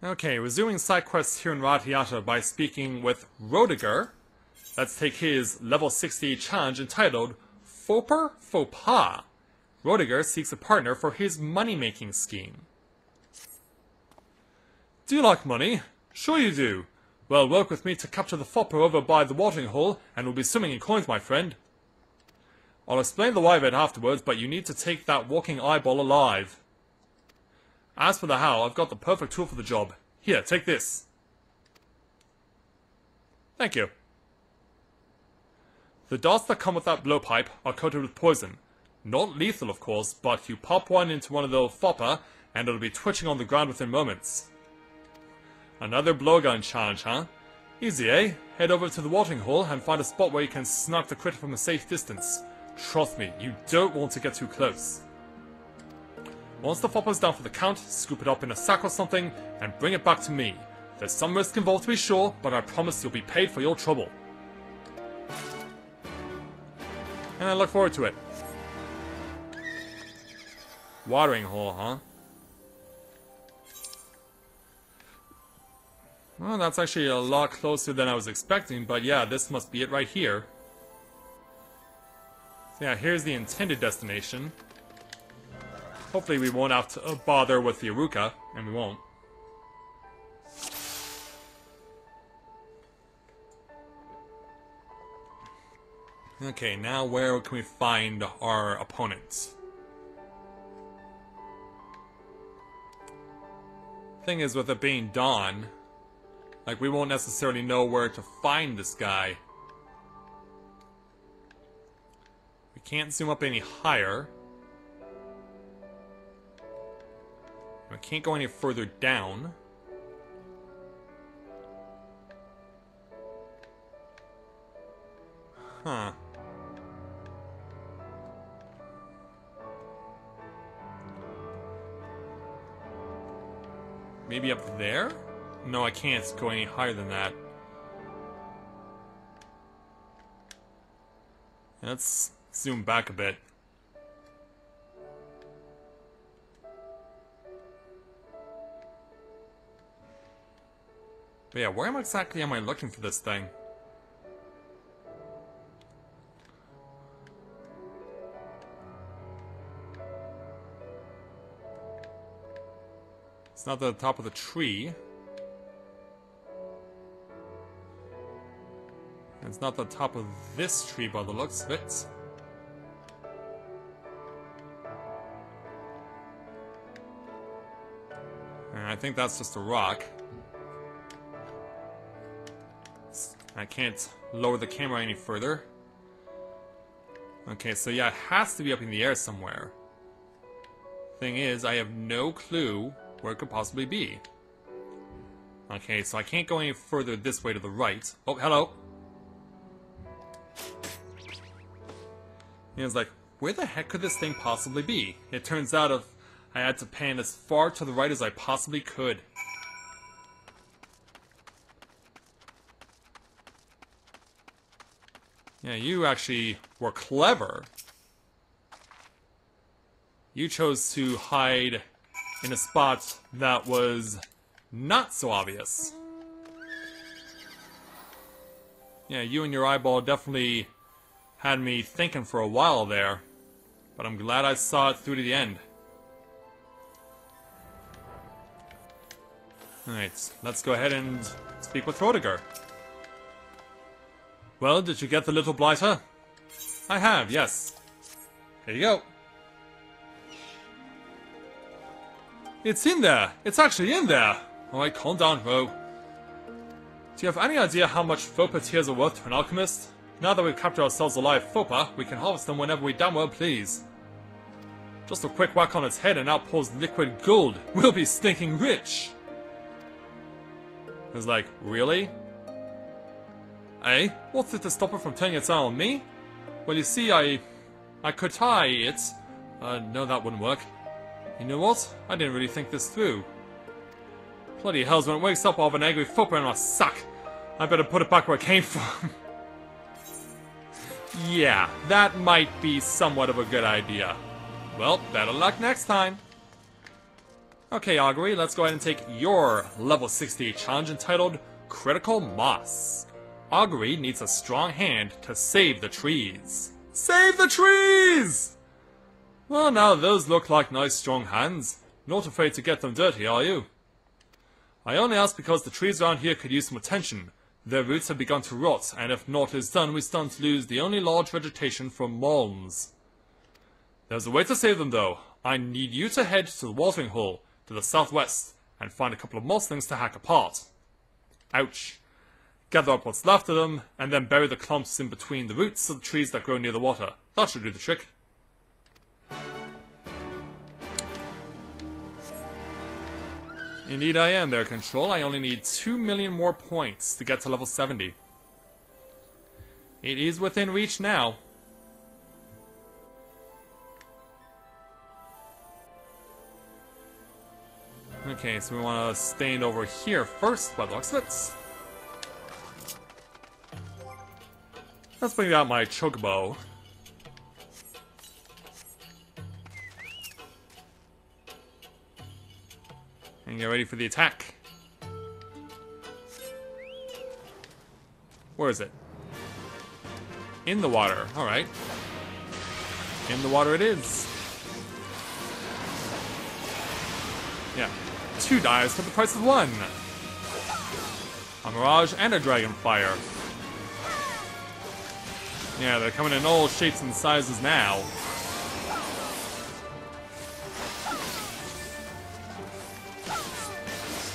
Okay, resuming side quests here in Radiata by speaking with Rodiger. Let's take his level 68 challenge entitled Fauper Faux Pas. Rodiger seeks a partner for his money-making scheme. Do you like money? Sure you do. Well, work with me to capture the Fauper over by the watering hole, and we'll be swimming in coins, my friend. I'll explain the why of it afterwards, but you need to take that walking eyeball alive. As for the how, I've got the perfect tool for the job. Here, take this. Thank you. The darts that come with that blowpipe are coated with poison. Not lethal, of course, but you pop one into one of the Fauper, and it'll be twitching on the ground within moments. Another blowgun challenge, huh? Easy, eh? Head over to the watering hole and find a spot where you can snuck the critter from a safe distance. Trust me, you don't want to get too close. Once the Fauper's down for the count, scoop it up in a sack or something, and bring it back to me. There's some risk involved to be sure, but I promise you'll be paid for your trouble. And I look forward to it. Watering hole, huh? Well, that's actually a lot closer than I was expecting, but yeah, this must be it right here. So yeah, here's the intended destination. Hopefully we won't have to bother with the Aruka, and we won't. Okay, now where can we find our opponents? Thing is, with it being dawn, like, we won't necessarily know where to find this guy. We can't zoom up any higher. We can't go any further down. Huh. Maybe up there? No, I can't go any higher than that. Let's zoom back a bit. But yeah, where exactly am I looking for this thing? It's not at the top of the tree. It's not the top of this tree by the looks of it. And I think that's just a rock. I can't lower the camera any further. Okay, so yeah, it has to be up in the air somewhere. Thing is, I have no clue where it could possibly be. Okay, so I can't go any further this way to the right. Oh, hello! And it's like, where the heck could this thing possibly be? It turns out I had to pan as far to the right as I possibly could. Yeah, you actually were clever. You chose to hide in a spot that was not so obvious. Yeah, you and your eyeball definitely had me thinking for a while there, but I'm glad I saw it through to the end. Alright, let's go ahead and speak with Rodiger. Well, did you get the little blighter? I have, yes. Here you go. It's in there! It's actually in there! Alright, calm down, Ro. Do you have any idea how much Fauper tears are worth to an alchemist? Now that we've captured ourselves alive Fauper, we can harvest them whenever we damn well please. Just a quick whack on its head and out pours liquid gold. We'll be stinking rich! It's like, really? Eh? What's it to stop it from turning its eye on me? Well, you see, I could tie it. No, that wouldn't work. You know what? I didn't really think this through. Bloody hells, when it wakes up, I'll have an angry Fauper in my sack. I better put it back where it came from. Yeah, that might be somewhat of a good idea. Well, better luck next time. Okay, Augury, let's go ahead and take your level 68 challenge entitled Critical Moss. Augury needs a strong hand to save the trees. Save the trees! Well, now those look like nice strong hands. Not afraid to get them dirty, are you? I only ask because the trees around here could use some attention. Their roots have begun to rot, and if naught is done, we stand to lose the only large vegetation from malms. There's a way to save them, though. I need you to head to the watering hole, to the southwest, and find a couple of mosslings to hack apart. Ouch. Gather up what's left of them, and then bury the clumps in between the roots of the trees that grow near the water. That should do the trick. Indeed I am, their control. I only need 2 million more points to get to level 70. It is within reach now. Okay, so we want to stand over here first, by the looks of it. Let's bring out my chocobo. And get ready for the attack. Where is it? In the water. Alright. In the water it is. Yeah. 2 dives for the price of 1. A mirage and a dragonfire. Yeah, they're coming in all shapes and sizes now.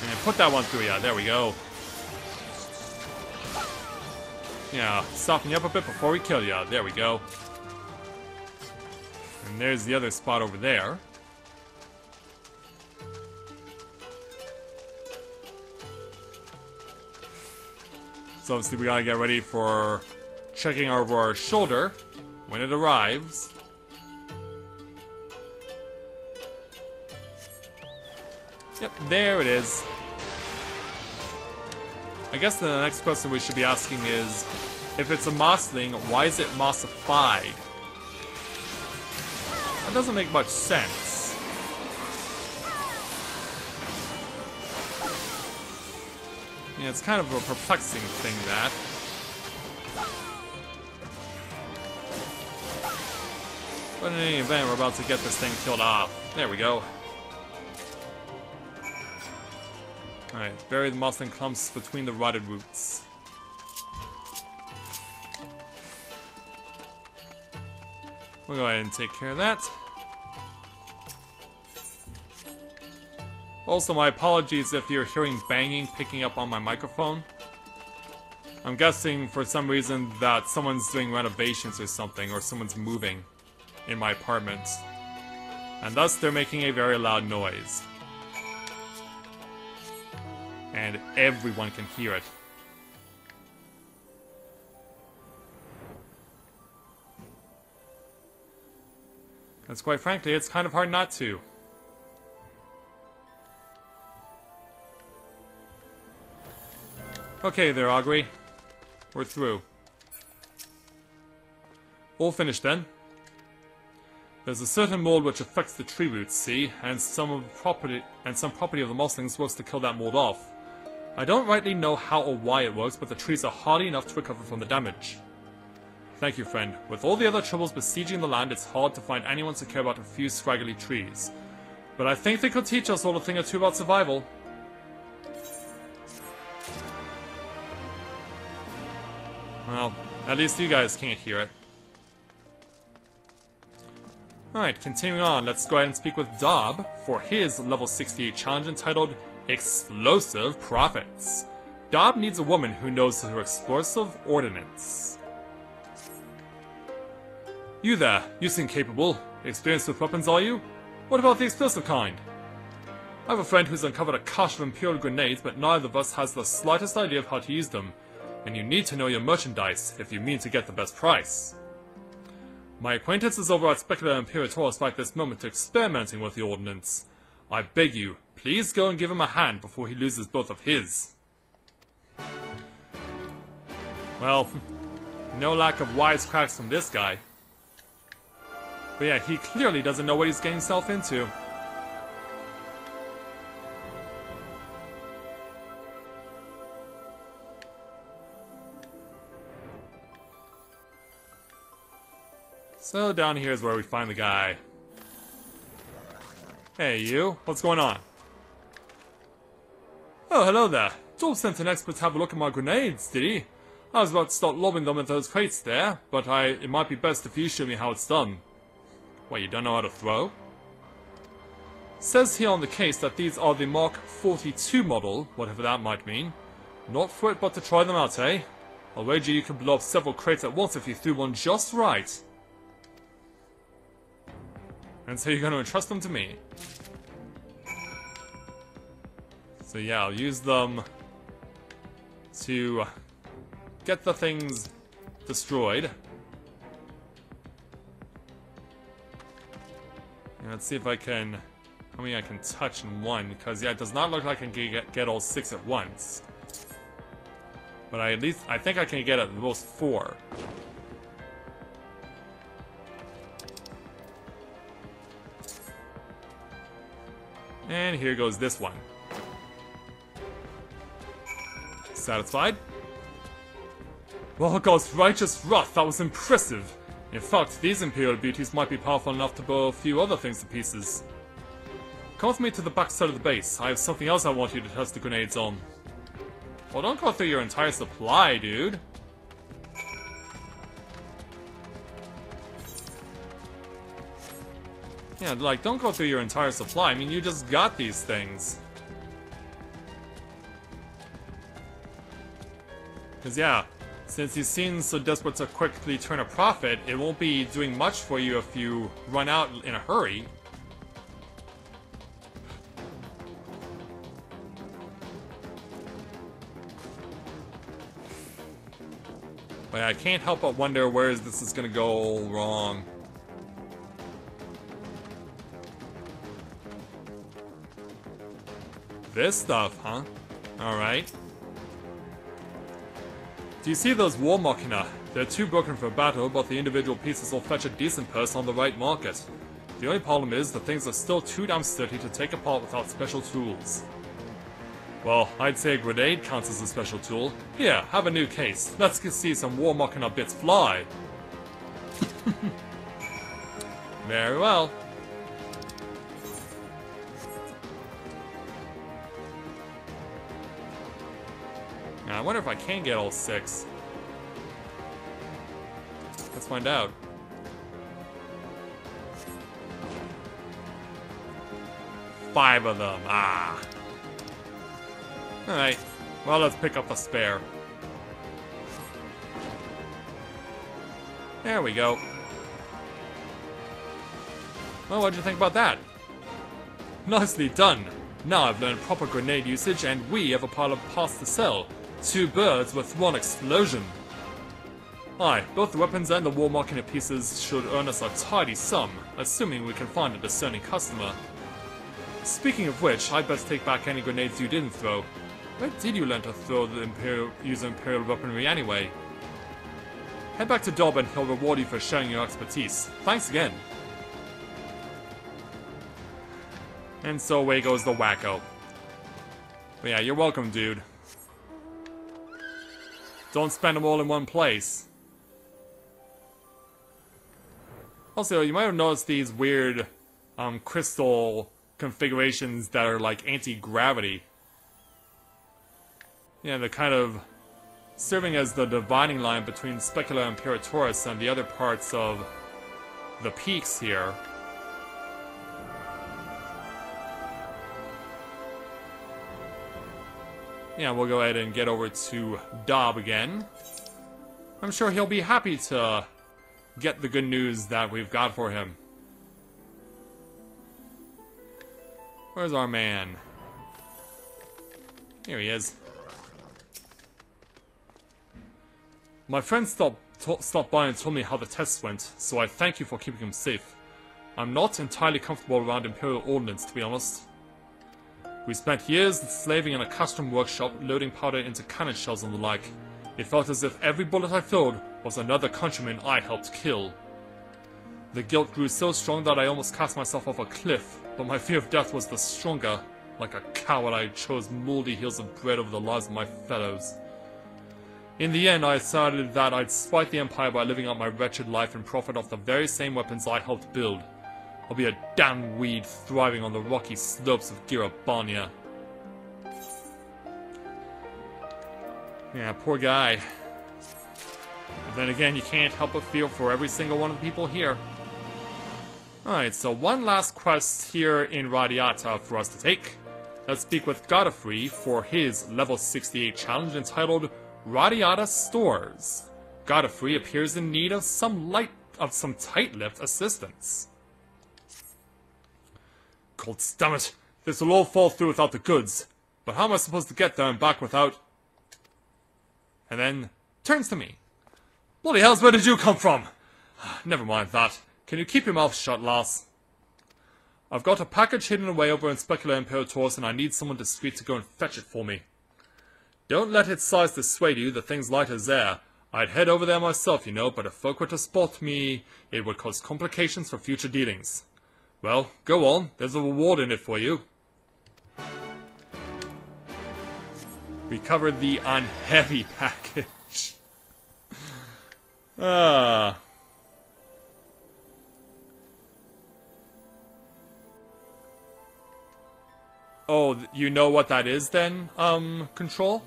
And put that one through ya. There we go. Yeah, soften you up a bit before we kill ya. There we go. And there's the other spot over there. So obviously we gotta get ready for checking over our shoulder when it arrives. Yep, there it is. I guess the next question we should be asking is, if it's a mossling, why is it mossified? That doesn't make much sense. Yeah, it's kind of a perplexing thing, that. But in any event, we're about to get this thing killed off. There we go. Alright, bury the mossling clumps between the rotted roots. We'll go ahead and take care of that. Also, my apologies if you're hearing banging picking up on my microphone. I'm guessing for some reason that someone's doing renovations or something, or someone's moving in my apartment. And thus they're making a very loud noise. And everyone can hear it. Because quite frankly, it's kind of hard not to. Okay there, Augury. We're through. All finished then. There's a certain mold which affects the tree roots, see, and some property of the mosslings works to kill that mold off. I don't rightly know how or why it works, but the trees are hardy enough to recover from the damage. Thank you, friend. With all the other troubles besieging the land, it's hard to find anyone to care about a few scraggly trees. But I think they could teach us all a thing or two about survival. Well, at least you guys can't hear it. Alright, continuing on, let's go ahead and speak with Dob for his level 68 challenge entitled Explosive Profits. Dob needs a woman who knows her explosive ordnance. You there, you seem capable. Experienced with weapons, are you? What about the explosive kind? I have a friend who's uncovered a cache of Imperial grenades, but neither of us has the slightest idea of how to use them. And you need to know your merchandise if you mean to get the best price. My acquaintance is over at Speculator Imperator's right this moment experimenting with the ordnance. I beg you, please go and give him a hand before he loses both of his. Well, no lack of wisecracks from this guy. But yeah, he clearly doesn't know what he's getting himself into. So down here is where we find the guy. Hey you, what's going on? Oh, hello there. Joel sent an expert to have a look at my grenades, did he? I was about to start lobbing them at those crates there, but it might be best if you show me how it's done. What, you don't know how to throw? Says here on the case that these are the Mark 42 model, whatever that might mean. Not for it, but to try them out, eh? I'll wager you could blow up several crates at once if you threw one just right. And so you're going to entrust them to me. So yeah, I'll use them to get the things destroyed. And let's see if I can... how many I can touch in one, because yeah, it does not look like I can get all 6 at once. But I think I can get at most 4. And here goes this one. Satisfied? Well, God's righteous wrath, that was impressive. In fact, these Imperial beauties might be powerful enough to blow a few other things to pieces. Come with me to the back side of the base. I have something else I want you to test the grenades on. Well, don't go through your entire supply, dude. Yeah, like, don't go through your entire supply. I mean, you just got these things. Because, yeah, since you seem so desperate to quickly turn a profit, it won't be doing much for you if you run out in a hurry. But I can't help but wonder where this is gonna go wrong. This stuff, huh? Alright. Do you see those War Machina? They're too broken for battle, but the individual pieces will fetch a decent purse on the right market. The only problem is, the things are still too damn sturdy to take apart without special tools. Well, I'd say a grenade counts as a special tool. Here, have a new case. Let's see some War Machina bits fly. Very well. Now, I wonder if I can get all 6. Let's find out. Five of them. Ah. Alright. Well, let's pick up a spare. There we go. Well, what'd you think about that? Nicely done. Now I've learned proper grenade usage, and we have a pile of parts to sell. 2 birds with 1 explosion. Aye, both the weapons and the War Machina pieces should earn us a tidy sum, assuming we can find a discerning customer. Speaking of which, I'd best take back any grenades you didn't throw. Where did you learn to use Imperial weaponry anyway? Head back to Dob and he'll reward you for sharing your expertise. Thanks again. And so away goes the wacko. But yeah, you're welcome, dude. Don't spend them all in one place. Also, you might have noticed these weird crystal configurations that are like anti-gravity. Yeah, they're kind of serving as the dividing line between Specula and Imperatorus and the other parts of the peaks here. Yeah, we'll go ahead and get over to Dob again. I'm sure he'll be happy to get the good news that we've got for him. Where's our man? Here he is. My friend stopped by and told me how the tests went, so I thank you for keeping him safe. I'm not entirely comfortable around Imperial ordnance, to be honest. We spent years slaving in a custom workshop, loading powder into cannon shells and the like. It felt as if every bullet I filled was another countryman I helped kill. The guilt grew so strong that I almost cast myself off a cliff, but my fear of death was the stronger. Like a coward, I chose moldy hills of bread over the lives of my fellows. In the end, I decided that I'd spite the Empire by living out my wretched life and profit off the very same weapons I helped build. I'll be a damn weed thriving on the rocky slopes of Girabania. Yeah, poor guy. But then again, you can't help but feel for every single one of the people here. Alright, so one last quest here in Radiata for us to take. Let's speak with Godfrey for his level 68 challenge entitled Radiata Stores. Godfrey appears in need of some tight-lipped assistance. Colts, damn it! This will all fall through without the goods. But how am I supposed to get there and back without... And then turns to me. Bloody hells, where did you come from? Never mind that. Can you keep your mouth shut, lass? I've got a package hidden away over in Specula Imperators and I need someone discreet to go and fetch it for me. Don't let its size dissuade you, the thing's light as air. I'd head over there myself, you know, but if folk were to spot me, it would cause complications for future dealings. Well, go on, there's a reward in it for you. We covered the unheavy package. Oh, you know what that is then, Control?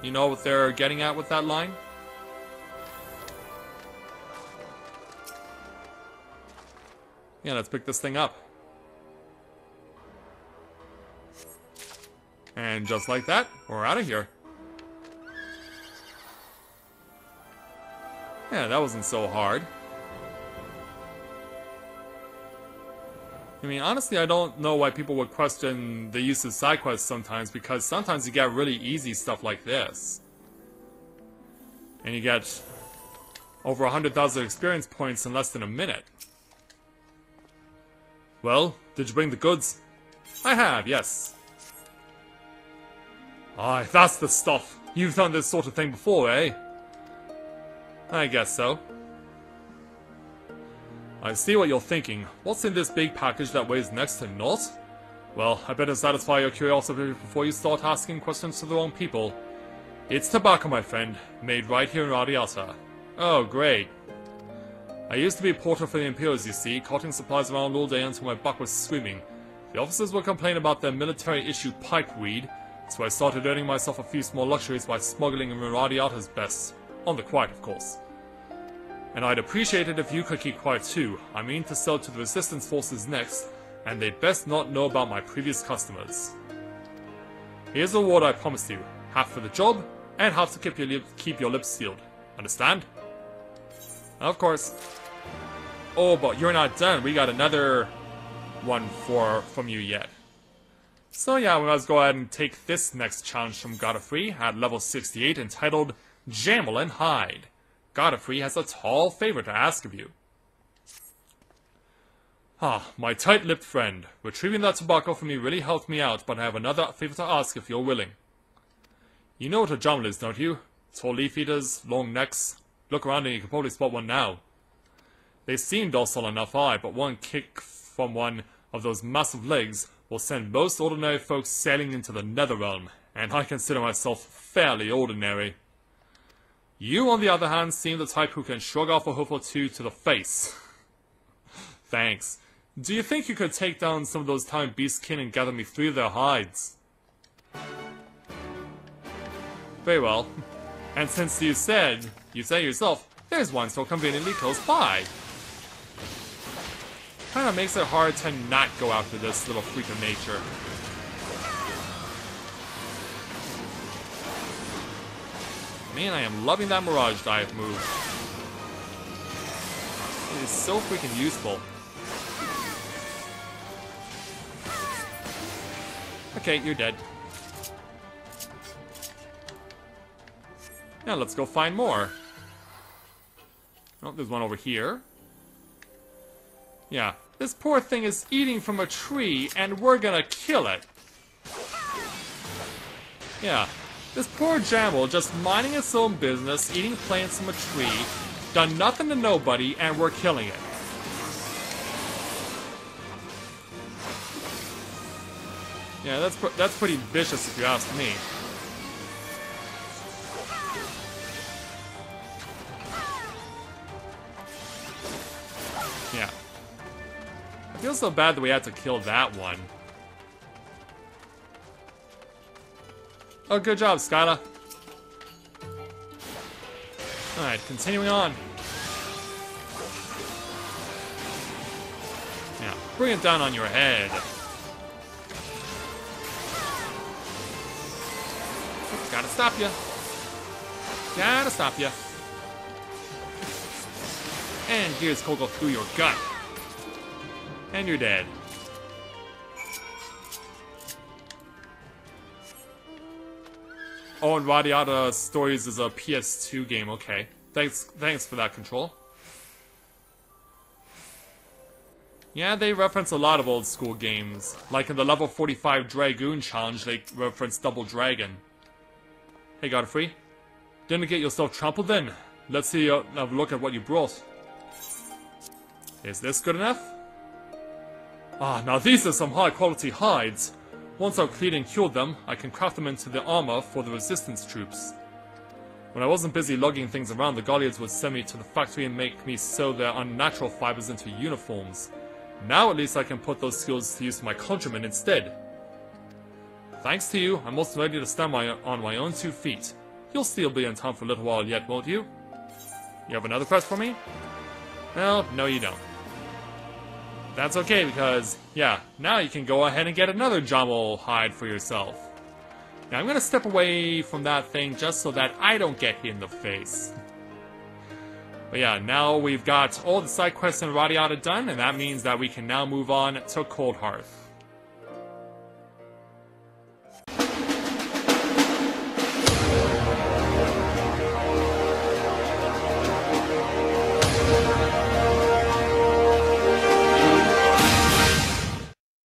You know what they're getting at with that line? Yeah, let's pick this thing up. And just like that, we're out of here. Yeah, that wasn't so hard. I mean, honestly, I don't know why people would question the use of side quests sometimes, because sometimes you get really easy stuff like this. And you get over 100,000 experience points in less than a minute. Well, did you bring the goods? I have, yes. Aye, that's the stuff. You've done this sort of thing before, eh? I guess so. I see what you're thinking. What's in this big package that weighs next to naught? Well, I better satisfy your curiosity before you start asking questions to the wrong people. It's tobacco, my friend, made right here in Radiata. Oh, great. I used to be a porter for the Imperials, you see, carting supplies around all day until my buck was screaming. The officers would complain about their military-issue pipe weed, so I started earning myself a few small luxuries by smuggling in Radiata's best. On the quiet, of course. And I'd appreciate it if you could keep quiet too. I mean to sell to the resistance forces next, and they'd best not know about my previous customers. Here's the reward I promised you. Half for the job, and half to keep your lips sealed. Understand? Of course. Oh, but you're not done. We got another one from you yet. So yeah, we must go ahead and take this next challenge from Godfrey at level 68 entitled Jamel and Hide. Godfrey has a tall favor to ask of you. Ah, my tight-lipped friend. Retrieving that tobacco for me really helped me out, but I have another favor to ask if you're willing. You know what a jamel is, don't you? Tall leaf eaters, long necks. Look around and you can probably spot one now. They seem docile enough, aye, but one kick from one of those massive legs will send most ordinary folks sailing into the netherrealm, and I consider myself fairly ordinary. You, on the other hand, seem the type who can shrug off a hoof or two to the face. Thanks. Do you think you could take down some of those tiny beastkin and gather me 3 of their hides? Very well. And since you say yourself, there's one so conveniently close by. Kinda makes it hard to not go after this little freak of nature. Man, I am loving that Mirage Dive move. It is so freaking useful. Okay, you're dead. Now let's go find more. Oh, there's one over here. Yeah, this poor thing is eating from a tree, and we're gonna kill it. Yeah, this poor jamel just minding its own business, eating plants from a tree, done nothing to nobody, and we're killing it. Yeah, that's pretty vicious if you ask me. Feels so bad that we had to kill that one. Oh, good job, Skyla. Alright, continuing on. Yeah, bring it down on your head. Gotta stop you. Gotta stop you. And here's Kogel through your gut. And you're dead. Oh, and Radiata Stories is a PS2 game, okay. Thanks for that, Control. Yeah, they reference a lot of old school games. Like in the level 45 Dragoon challenge, they reference Double Dragon. Hey, Godfrey. Didn't get yourself trampled then? Let's see, have a look at what you brought. Is this good enough? Ah, now these are some high-quality hides. Once I've cleaned and cured them, I can craft them into the armor for the resistance troops. When I wasn't busy lugging things around, the Goliaths would send me to the factory and make me sew their unnatural fibers into uniforms. Now at least I can put those skills to use for my countrymen instead. Thanks to you, I'm most ready to stand on my own 2 feet. You'll still be in town for a little while yet, won't you? You have another quest for me? Well, no you don't. That's okay, because, yeah, now you can go ahead and get another Jamal hide for yourself. Now, I'm gonna step away from that thing just so that I don't get hit in the face. But yeah, now we've got all the side quests in Radiata done, and that means that we can now move on to Cold Hearth.